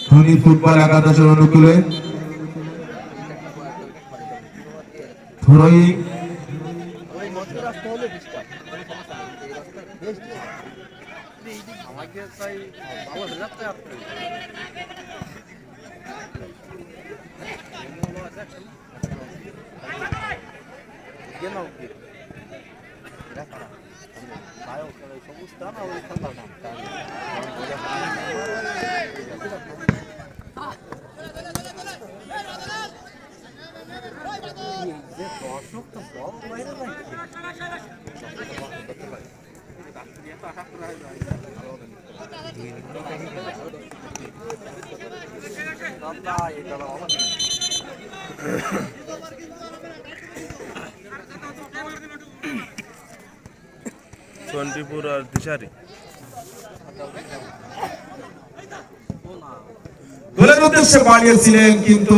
ধনী ফুটবল একাদশের অনুকূলে ধরই চন্ডীপুর আর দিশারি গোলের উদ্দেশ্যে বাড়িয়েছিলেন কিন্তু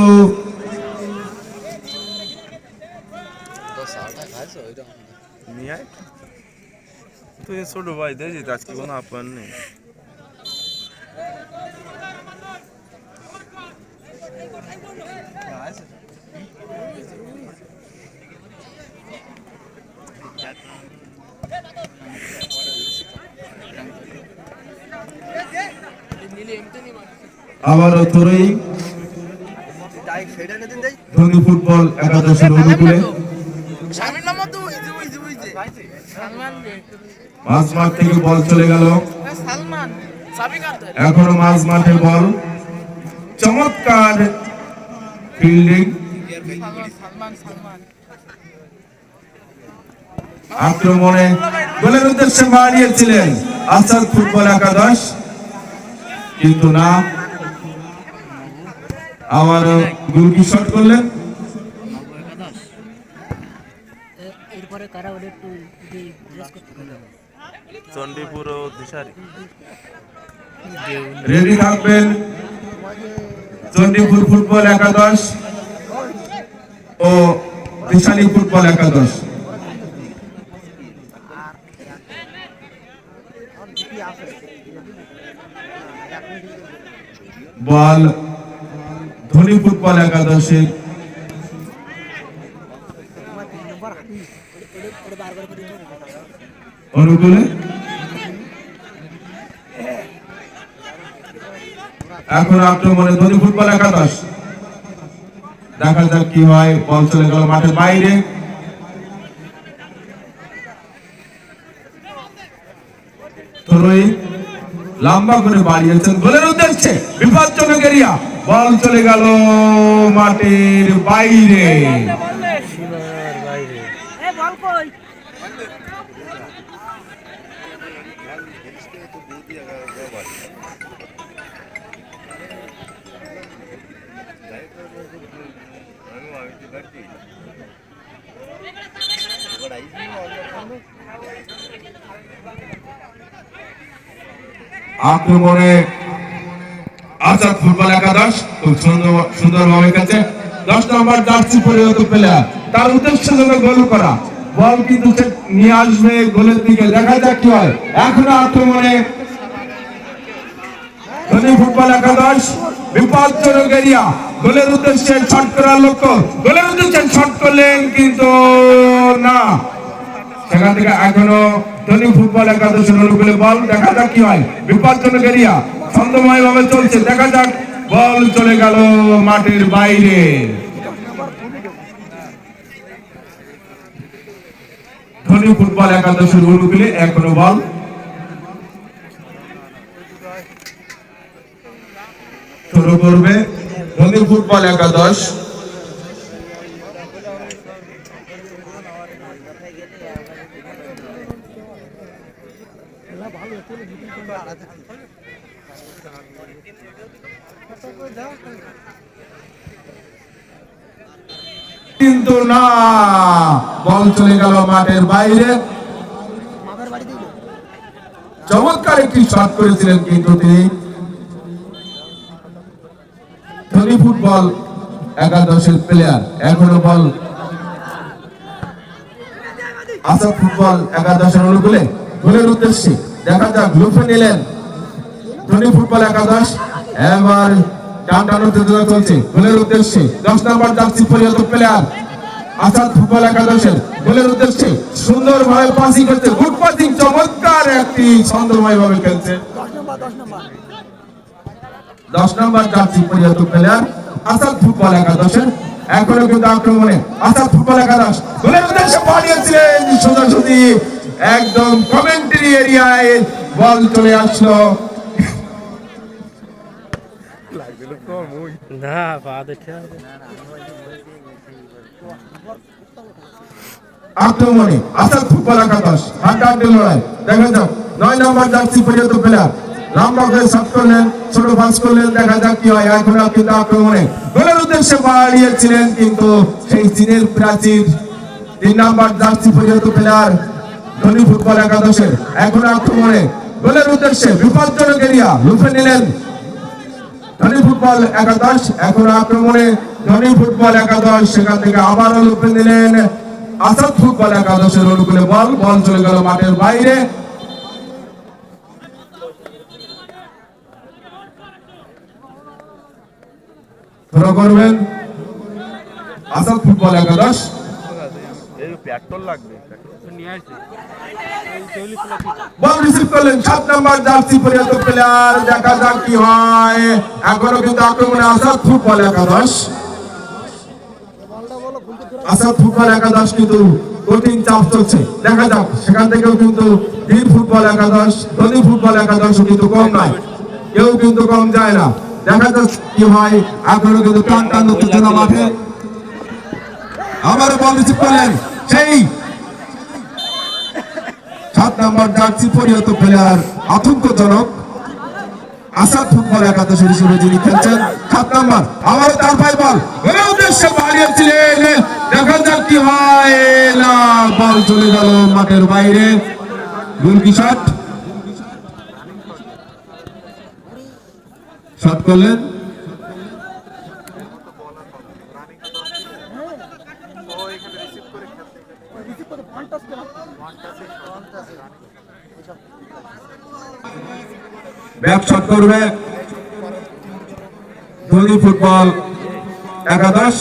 তুই ছোট ভাই দেখি আজকে কোনো আপ্যায়ন নেই। আবারও ধরই ধনী ফুটবল একাদশের অনুকূলে মাঝমাঠ থেকে বল চলে গেল, এখনো মাঝ মাঠে বল, চমৎকার ফিল্ডিং, আক্রমণে গোলের উদ্দেশ্যে বাড়িয়েছিলেন আসাদ ফুটবল একাদশ, কিন্তু না, আবার গোলকি শট করলেন। চন্ডীপুর ও দিশারি রেডি থাকবেন চন্ডীপুর ফুটবল একাদশ ও দিশারি ফুটবল একাদশ। বল ধনী ফুটবল একাদশের অনুকূলে, এখন আক্রমণে ধনী ফুটবল একাদশ, দেখা যাক কি হয়। বল চলে গেল মাঠের বাইরে, ধরই লম্বা করে বাড়িয়েছেন গোলের উদ্দেশ্যে, বিপজ্জনক এরিয়া, বল চলে গেল মাঠের বাইরে। আক্রমণে আসাদ ফুটবল একাদশ খুব সুন্দরভাবে খেলছে, 10 নম্বর জার্সি পরিহিত প্লেয়ার, তার উদ্দেশ্য হলো গোল করা, বল কিন্তু নিয়ে আসবে গোলের দিকে, দেখা যাক কি হয়। এখনো আক্রমণে ধনী ফুটবল একাদশ, বিপজ্জনক এরিয়া, গোলের উদ্দেশ্যে শট করার লক্ষ্য, গোলের উদ্দেশ্যে শট করলেন কিন্তু না, সেখান থেকে এখনো ধনী ফুটবল একাদশের অনুকূলে বল, দেখা যাক কি হয়। বিপজ্জনক এরিয়া ছন্দময় ভাবে চলছে, দেখা যাক, বল চলে গেল মাঠের বাইরে। ধনী ফুটবল একাদশের অনুকূলে এখনো বল, শুরু করবে ধনী ফুটবল একাদশ। কিন্তু না, বল চলে গেল মাঠের বাইরে। চমৎকার একটি শট করেছিলেন কিন্তু তিনি, ধনী ফুটবল একাদশের প্লেয়ার। এখনো বল আসাদ ফুটবল একাদশের অনুকূলে, গোলের উদ্দেশ্যে দেখা যাক লুফে নিলেন ধনী ফুটবল একাদশ। এবার টানটানো উত্তেজনা চলছে গোলের উদ্দেশ্যে 10 নম্বর জার্সি পরিহিত প্লেয়ার আসাদ ফুটবল একাদশের গোলের উদ্দেশ্যে সুন্দরভাবে পাসিং করছে, গুড পাসিং, চমৎকার একটি ছন্দময় ভাবে খেলছে 10 নম্বর জার্সি পরিহিত প্লেয়ার আসাদ ফুটবল একাদশের। এখনো কিন্তু আক্রমণে আসাদ ফুটবল একাদশ গোলের উদ্দেশ্যে পাঠিয়েছিলেন সোজাসুজি একদম কমেন্ট্রি এরিয়ায় বল চলে আসলো। না পা দেখে আক্রমণে আসাদ ফুটবল একাদশ হাড্ডাহাড্ডি লড়াই। দেখা যাক 9 নম্বর জার্সি পরিহিত প্লেয়ার লম্বা করে শট করলেন, ছোট পাস করলেন, দেখা যাক কি হয়। এখন কিন্তু আক্রমণে গোলের উদ্দেশ্যে বাড়িয়েছিলেন কিন্তু সেই চীনের প্রাচীর 3 নম্বর জার্সি পরিহিত প্লেয়ার ধনী ফুটবল একাদশের। এখন আক্রমণে গোলের উদ্দেশ্যে বিপজ্জনক এরিয়া লুফে নিলেন ধনী ফুটবল একাদশ। এখন আক্রমণে ধনী ফুটবল একাদশ, সেখান থেকে আবারও লুফে নিলেন আসাদ ফুটবল একাদশের অনুকূলে বল চলে গেল মাঠের বাইরে। থ্রো করবেন আসাদ ফুটবল একাদশ। পেট্রোল লাগবে বল রিসিভ করলেন 7 নম্বর জার্সি পরিহিত প্লেয়ার, দেখা যাক কি হয়। এখনো কিন্তু আক্রমণে আসাদ ফুটবল একাদশ। আসাদ ফুটবল একাদশ কিন্তু কঠিন চাপ চলছে, দেখা যাক সেখান থেকেও কিন্তু বীর ফুটবল একাদশ ধনী ফুটবল একাদশ কিন্তু কম নয়, কেউ কিন্তু কম যায় না। দেখা যাক কি হয়। এখনো কিন্তু টান উত্তেজনা মাঠে। আবার বল রিসিভ করলেন সেই 7 নম্বর জার্সি পরিহিত প্লেয়ার আতঙ্কজনক আসাদ ফুটবল একাদশের হিসেবে যিনি খেলছেন 7 নম্বর। আবার তার ভাই বল গোলের উদ্দেশ্যে বাড়িয়েছিলেন, দেখা যাক কি হয়। না, বল চলে গেল মাঠের বাইরে। গোলকি শট করলেন ব্যাক শট করবে ধনী ফুটবল একাদশ।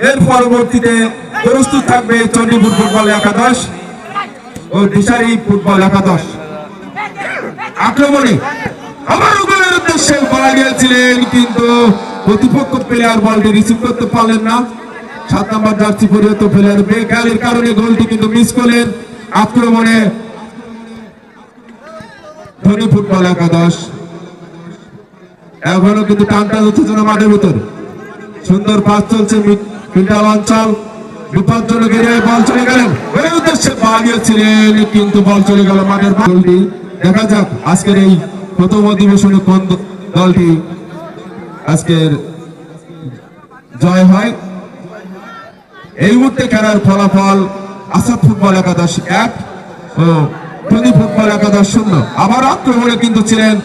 এর পরবর্তীতে প্রস্তুত থাকবে চণ্ডীপুর ফুটবল একাদশ ও দিশারি ফুটবল একাদশ। আক্রমণে আবারও গোলের উদ্দেশ্যে বাড়িয়েছিলেন কিন্তু প্রতিপক্ষ প্লেয়ার বলটি রিসিভ করতে পারলেন না। 7 নম্বর জার্সি পরিহিত প্লেয়ার বেকারের কারণে গোলটি কিন্তু মিস করলেন। আক্রমণে ধনী ফুটবল একাদশ। এখনো কিন্তু টানটান উত্তেজনা মাঠের ভিতর। সুন্দর পাস চলছে মিডল অঞ্চল, বিপজ্জনক এরিয়ায় বল চলে গেলেন, গোলের উদ্দেশ্যে বাড়িয়েছিলেন কিন্তু বল চলে গেল মাঠের গোলটি। দেখা যাক আজকের এই প্রথম অধিবেশনে কোন দলটি আজকের জয় হয়। এই মুহূর্তে খেলার ফলাফল আসাদ ফুটবল একাদশ 1 ও ধনী ফুটবল একাদশ 0। আবার আক্রমণে কিন্তু ছিলেন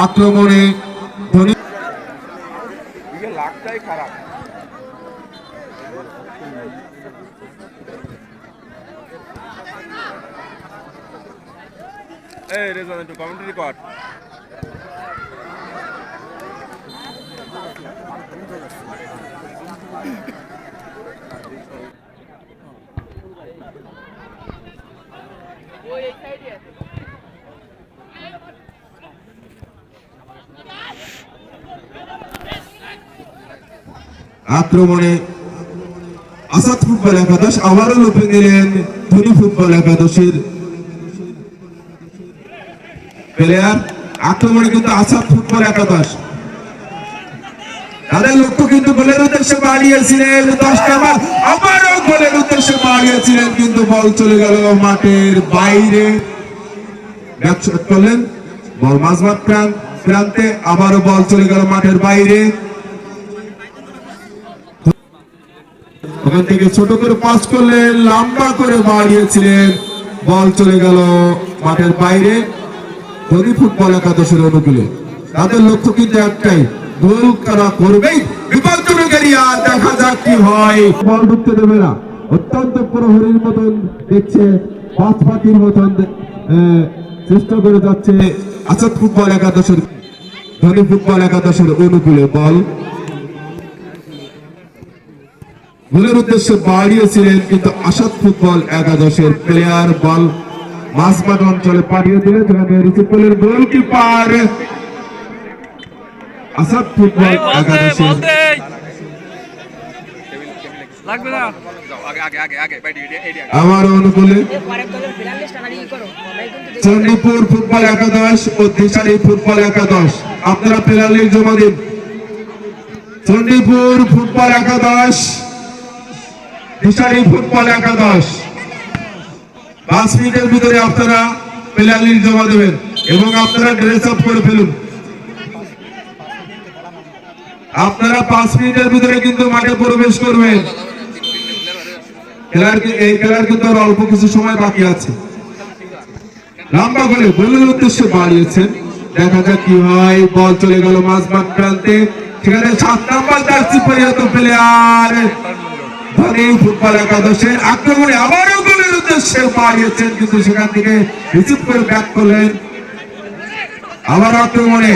আক্রমণে ধনী লাগটাই খারাপ। এই রেজান একটু কমেন্ট্রি কর। আক্রমণে আসাদ ফুটবল একাদশ আবারও লুফে নিলেন ধনী ফুটবল একাদশের প্লেয়ার। আক্রমণে কিন্তু আসাদ ফুটবল একাদশ তাদের লক্ষ্য কিন্তু গোলের উদ্দেশ্যে বাড়িয়েছিলেন 10 নম্বর, আবারও গোলের উদ্দেশ্যে বাড়িয়েছিলেন কিন্তু বল চলে গেল মাঠের বাইরে। ব্যাক শট করলেন, বল মাঝমাঠ প্রান্তে, আবারও বল চলে গেল মাঠের বাইরে। ওখান থেকে ছোট করে পাস করলেন, লম্বা করে বাড়িয়েছিলেন, বল চলে গেল মাঠের বাইরে। ধনী ফুটবল একাদশের অনুকূলে। তাদের লক্ষ্য কিন্তু একটাই, গোল করা করবেই। বিপজ্জনক এরিয়া, দেখা যাক কি হয়। বল ঢুকতে দেবে না, অত্যন্ত প্রহরীর মতন দেখছে, পাঁচ পাখির মতন চেষ্টা করে যাচ্ছে আসাদ ফুটবল একাদশের, ধনী ফুটবল একাদশের অনুকূলে। বল গোলের উদ্দেশ্যে বাড়িয়েছিলেন, কিন্তু আসাদ ফুটবল একাদশের প্লেয়ার বল মাঝমাঠ অঞ্চলে পাঠিয়ে দিলেন, যেখানে রিসিভ করলেন গোলকিপার আসাদ ফুটবল একাদশের। লাগবে না আমার অনুকূলে চণ্ডীপুর ফুটবল একাদশ ও দিশারি ফুটবল একাদশ, আপনারা প্লেয়ার লিস্ট জমা দিন। চণ্ডীপুর ফুটবল একাদশ, দিশারি ফুটবল একাদশ, 5 মিনিটের ভিতরে আপনারা প্লেয়ার লিস্ট জমা দেবেন এবং আপনারা ড্রেস আপ করে ফেলুন। আপনারা 5 মিনিটের ভিতরে কিন্তু মাঠে প্রবেশ করবেন। এই খেলার কিন্তু আর অল্প কিছু সময় বাকি আছে। লম্বা করে গোলের উদ্দেশ্যে বাড়িয়েছেন, দেখা যাক কি হয়। বল চলে গেল মাঝমাঠ প্রান্তে, সেখানে 7 নাম্বার জার্সি পরিহিত প্লেয়ার ধনী ফুটবল একাদশের আক্রমণে আবারও গোলের উদ্দেশ্যে বাড়িয়েছেন, কিন্তু সেখান থেকে রিসিভ করে ব্যাক করলেন। আবার আক্রমণে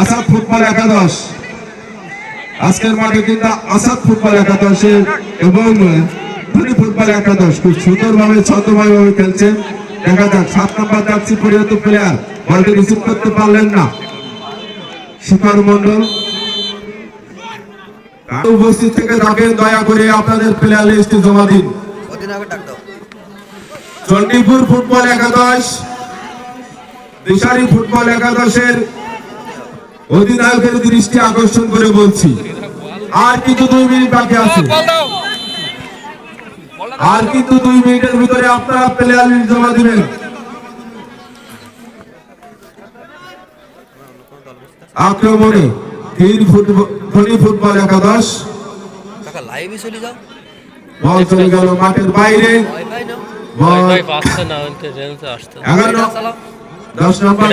আসাদ ফুটবল একাদশ। আজকের মাঠে কিন্তু আসাদ ফুটবল একাদশের এবং ধনী ফুটবল একাদশ খুব সুন্দরভাবে ছন্দময়ভাবে খেলছেন। দেখা যাক 7 নাম্বার জার্সি পরিহিত প্লেয়ার বলটি রিসিভ করতে পারলেন না, শিখর মন্ডল। উপস্থিত থেকে থাকেন, দয়া করে আপনাদের প্লেয়ার লিস্ট জমা দিন। চণ্ডীপুর ফুটবল একাদশ, দিশারি ফুটবল একাদশের অধিনায়কের দৃষ্টি আকর্ষণ করে বলছি, আর কিন্তু 2 মিনিট বাকি আছে। আর কিন্তু 2 মিনিটের ভিতরে আপনারা প্লেয়ার লিস্ট জমা দিবেন। আক্রমণে ধনী ফুটবল একাদশ, বল চলে গেল মাঠের বাইরে। বল 10 নম্বর